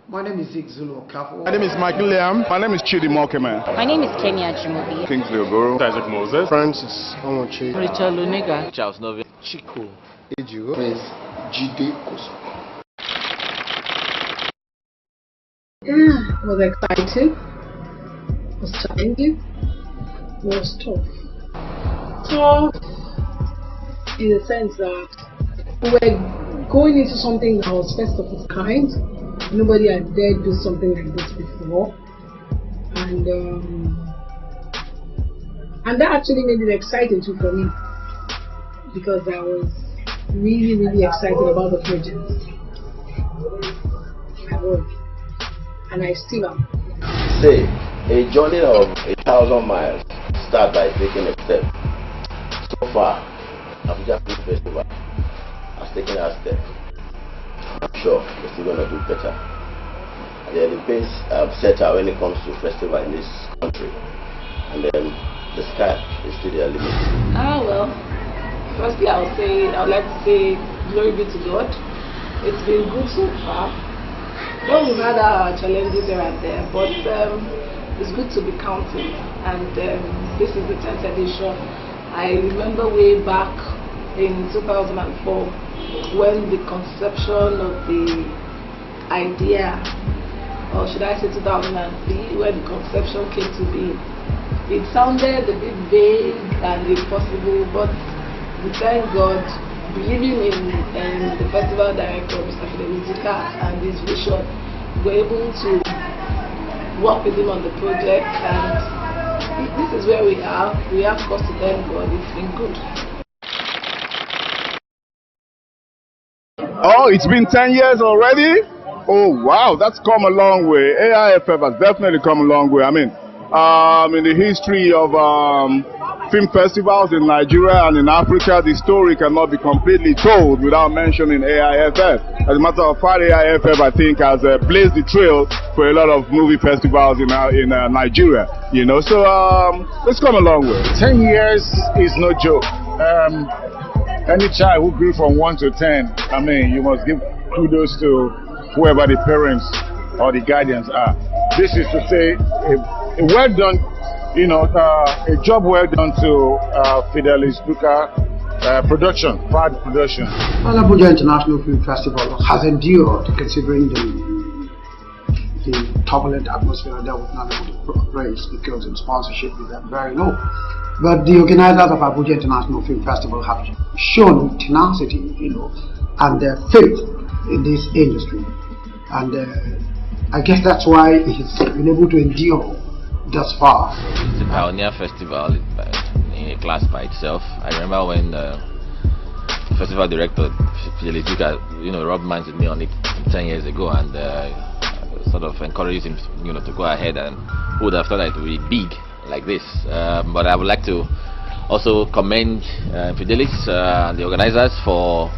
My name is Zig Zulu Okafor. My name is Michael Liam. My name is Chidi Mokeman. My name is Kenya Chimobi. Kingsley Ogoro. Isaac Moses. Francis Omochi. Richard Lunega. Charles Novi. Chico Ejiro. Prince Jide Kosoko. It was exciting. It was challenging. It was tough. Tough in the sense that we were going into something that was first of its kind. Nobody had dared do something like this before, and that actually made it exciting too for me, because I was really excited about the project. I was, and I still am. Say, a journey of 1,000 miles start by taking a step. So far, Abuja Film Festival has taken a step. I'm sure we're still going to do better. The pace set out when it comes to festival in this country, and then the sky is still their limit. Well, firstly I would like to say glory be to God. It's been good so far. Well, we've had our challenges here and there, but it's good to be counting, and this is the 10th edition. I remember way back in 2004 when the conception of the idea, or should I say 2003, when the conception came to be, it sounded a bit vague and impossible, but we thank God, believing in the festival director, Mr. Fidelizika, and his vision, we were able to work with him on the project, and this is where we are. We have cause to thank God. It's been good. Oh, it's been 10 years already? Oh, wow, that's come a long way. AIFF has definitely come a long way. I mean, in the history of film festivals in Nigeria and in Africa, the story cannot be completely told without mentioning AIFF. As a matter of fact, AIFF, I think, has blazed the trail for a lot of movie festivals in Nigeria. You know, so it's come a long way. 10 years is no joke. Any child who grew from 1 to 10, I mean, you must give kudos to whoever the parents or the guardians are. This is to say, a well done, a job well done to Fidelis Buka production, FAD production. Well, Abuja International Film Festival has endured, considering the turbulent atmosphere that was not able to raise because the sponsorship is very low. But the organizers of Abuja International Film Festival have shown tenacity, and their faith in this industry. And I guess that's why it's been able to endure thus far. It's a pioneer festival in a class by itself. I remember when the festival director, Fidelizika, rubbed minds with me on it 10 years ago, and sort of encouraged him, to go ahead, and who would have thought that it would be big like this. But I would like to also commend Fidelis and the organizers for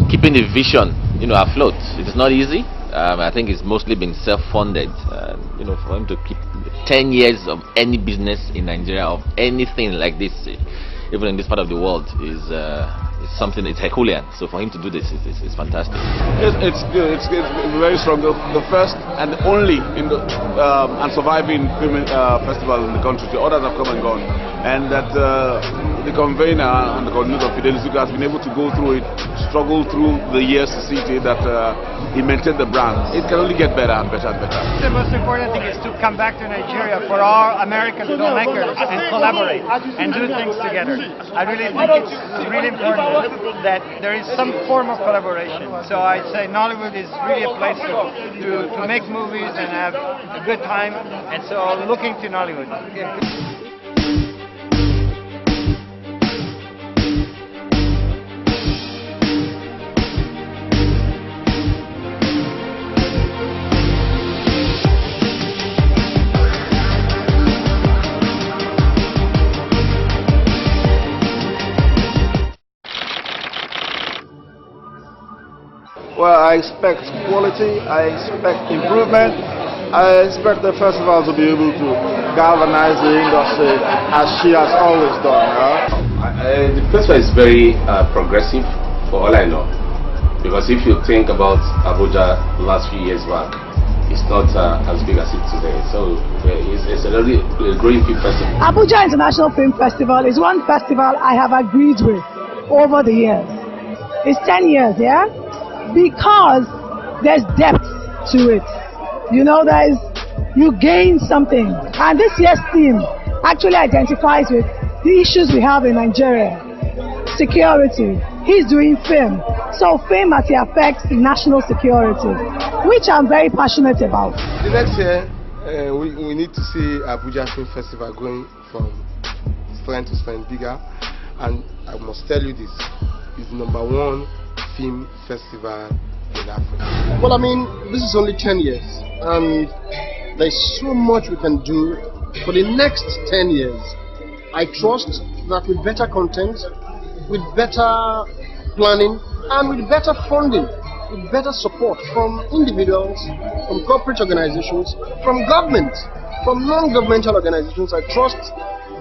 keeping the vision, afloat. It is not easy. I think it's mostly been self-funded. For him to keep 10 years of any business in Nigeria, of anything like this, even in this part of the world, is something. It's Herculean. So for him to do this is fantastic. It's good. It's very strong. The first and only in the and surviving film festival in the country. The others have come and gone, and that the convener and the coordinator Fidelis has been able to go through it, struggle through the years to see that he maintained the brand. It can only get better and better and better. The most important thing is to come back to Nigeria for our American filmmakers and collaborate and do things together. I really think it's really important that there is some form of collaboration. So I'd say Nollywood is really a place to make movies and have a good time, and so looking to Nollywood. Well, I expect quality, I expect improvement, I expect the festival to be able to galvanize the industry as she has always done. The festival is very progressive, for all I know, because if you think about Abuja last few years back, it's not as big as it today. So it's a really growing film festival. Abuja International Film Festival is one festival I have agreed with over the years. It's 10 years, yeah? Because there's depth to it. You know, you gain something. And this year's theme actually identifies with the issues we have in Nigeria. Security. He's doing film. So film as it affects national security, which I'm very passionate about. The next year, we need to see Abuja Film Festival going from strength to strength, bigger. And I must tell you this, it's the #1 film festival in Africa. Well, I mean, this is only 10 years, and there's so much we can do for the next 10 years. I trust that with better content, with better planning, and with better funding, with better support from individuals, from corporate organizations, from government, from non-governmental organizations, I trust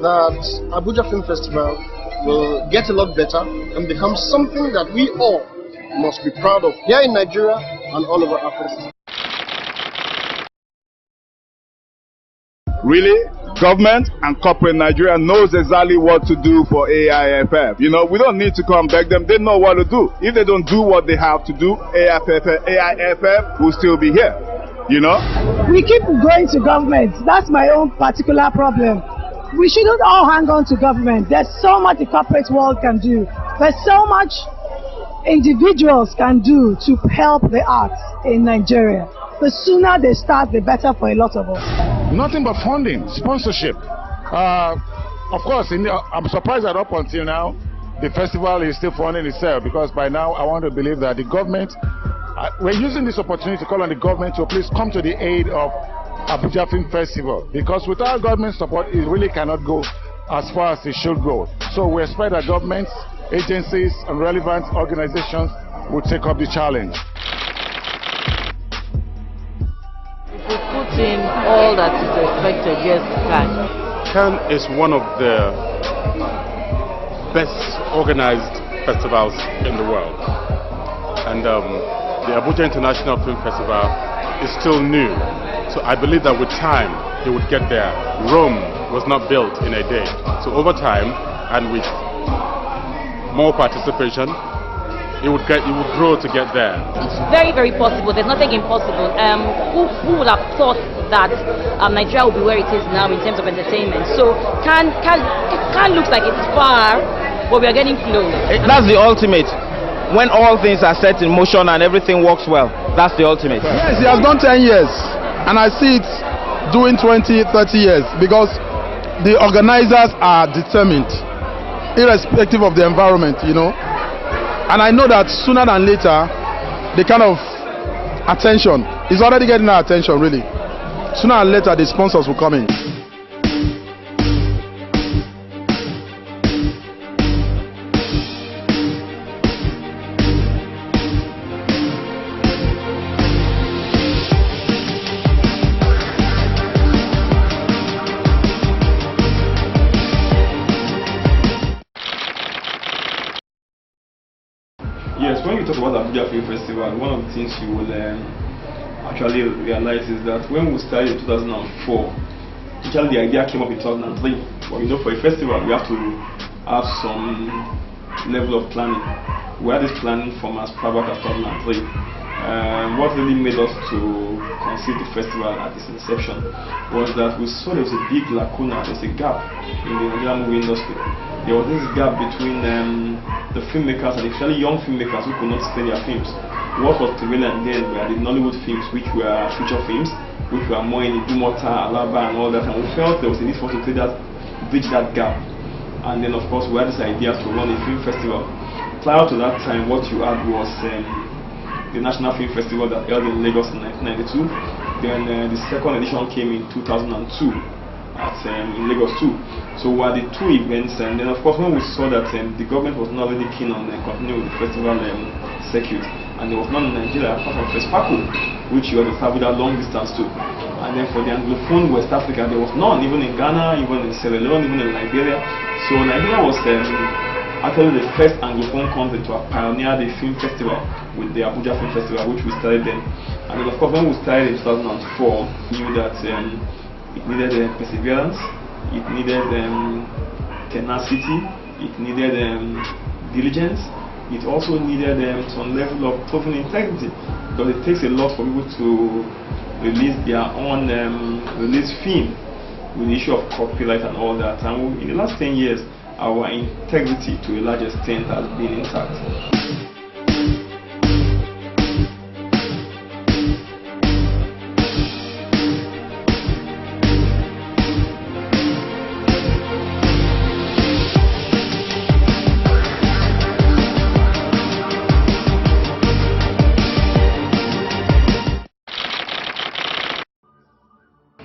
that Abuja Film Festival will get a lot better and become something that we all must be proud of here in Nigeria and all over Africa. Really? Government and corporate Nigeria knows exactly what to do for AIFF. You know, we don't need to come beg them. They know what to do. If they don't do what they have to do, AIFF will still be here. You know? We keep going to government. That's my own particular problem. We shouldn't all hang on to government. There's so much the corporate world can do. There's so much individuals can do to help the arts in Nigeria. The sooner they start, the better for a lot of us. Nothing but funding, sponsorship. Of course, I'm surprised that up until now, the festival is still funding itself, because by now I want to believe that the government, we're using this opportunity to call on the government to please come to the aid of Abuja Film Festival, because without government support, it really cannot go as far as it should go. So we expect that governments, agencies, and relevant organizations will take up the challenge. If we put in all that is expected, yes, Cannes is one of the best organized festivals in the world, and the Abuja International Film Festival is still new, so I believe that with time it would get there. Rome was not built in a day, so over time and with more participation, it would grow to get there. It's very, very possible. There's nothing impossible. Who would have thought that Nigeria will be where it is now in terms of entertainment? So Cannes looks like it's far, but we are getting close. That's the ultimate. When all things are set in motion and everything works well, that's the ultimate. Yes, it has done 10 years, and I see it doing 20, 30 years, because the organizers are determined, irrespective of the environment, you know. And I know that sooner than later, the kind of attention is already getting our attention, really. Sooner or later, the sponsors will come in. Yes, when you talk about Abuja Film Festival, one of the things you will actually realize is that when we started in 2004, actually the idea came up in 2003. But you know, for a festival, we have to have some level of planning. We had this planning from as far back as 2003. What really made us to conceive the festival at its inception was that we saw there was a big lacuna, there's a gap in the Nigerian movie industry. There was this gap between the filmmakers, and especially young filmmakers who could not stay their films. What was prevalent then were the Nollywood films, which were feature films, which were more in Idumota, Alaba, and all that, and we felt there was a need for us to bridge that gap. And then, of course, we had this idea to run a film festival. Prior to that time, what you had was the National Film Festival that held in Lagos in 1992. Then the second edition came in 2002 in Lagos too. So we had the two events, and then of course when we saw that the government was not really keen on continuing with the festival circuit, and there was none in Nigeria apart from FESPACO, which you had to travel that long distance to. And then for the Anglophone West Africa, there was none, even in Ghana, even in Sierra Leone, even in Liberia. So Nigeria was actually the first Anglophone country to pioneer the film festival with the Abuja Film Festival, which we started then. And then of course when we started in 2004, we knew that it needed perseverance, it needed tenacity, it needed diligence, it also needed some level of proven integrity, because it takes a lot for people to release their own release film with the issue of copyright and all that. And in the last 10 years, our integrity to a large extent has been intact.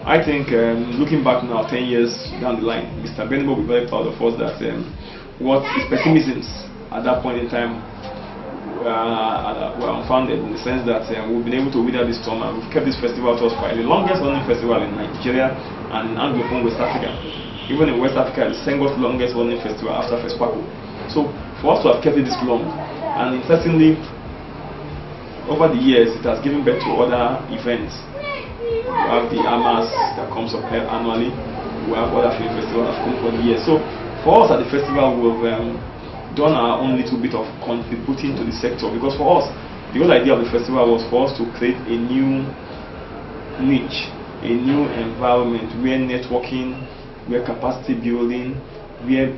I think looking back now 10 years down the line, Mr. Benny will be very proud of us that what his pessimisms at that point in time were unfounded, in the sense that we've been able to weather this storm, and we've kept this festival to us for the longest running festival in Nigeria and in Anglophone West Africa. Even in West Africa, the second longest running festival after Fespaco. So for us to have kept it this long, and certainly over the years it has given birth to other events. We have the AMAS that comes up annually. We have other film festivals that come for the year. So for us at the festival, we've done our own little bit of contributing to the sector, because for us, the whole idea of the festival was for us to create a new niche, a new environment where networking, where capacity building, where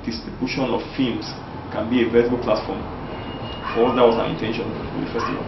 distribution of films can be a valuable platform. For us, that was our intention with the festival.